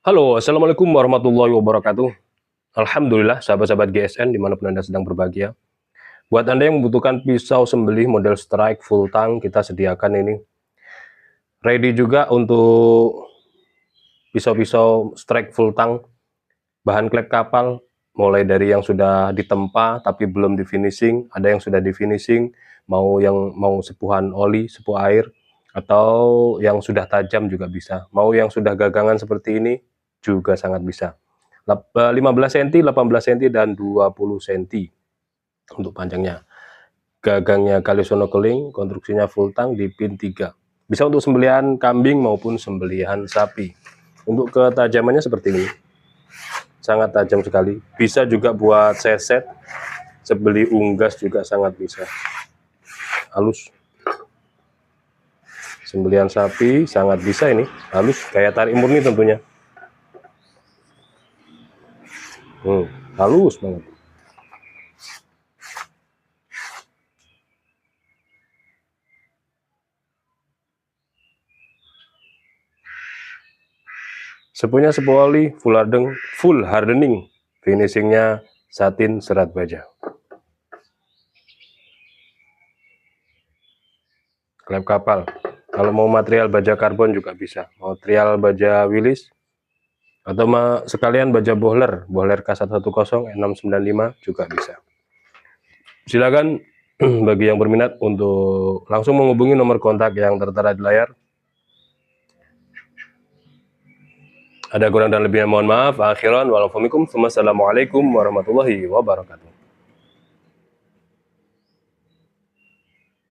Halo, Assalamualaikum warahmatullahi wabarakatuh. Alhamdulillah, sahabat-sahabat GSN dimanapun Anda sedang berbahagia. Buat Anda yang membutuhkan pisau sembelih model strike full tang, kita sediakan ini. Ready juga untuk pisau-pisau strike full tang, bahan klep kapal, mulai dari yang sudah ditempa tapi belum di finishing, ada yang sudah di finishing, mau sepuhan oli, sepuh air, atau yang sudah tajam juga bisa. Mau yang sudah gagangan seperti ini juga sangat bisa. 15 cm, 18 cm, dan 20 cm untuk panjangnya. Gagangnya Kalisono Keling, konstruksinya full tang di pin 3. Bisa untuk sembelihan kambing maupun sembelihan sapi. Untuk ketajamannya seperti ini. Sangat tajam sekali. Bisa juga buat seset, sebeli unggas juga sangat bisa. Halus. Sembelihan sapi sangat bisa ini. Halus, kayak tarik murni tentunya. Halus banget. Sepuhnya sepuh oli, full hardening, finishingnya satin serat baja. Klep kapal, kalau mau material baja karbon juga bisa, material baja Willis, atau sekalian baja bohler K110 N695 juga bisa. Silakan bagi yang berminat untuk langsung menghubungi nomor kontak yang tertera di layar. Ada kurang dan lebihnya mohon maaf. Akhiran walaupunikum. Wassalamualaikum warahmatullahi wabarakatuh.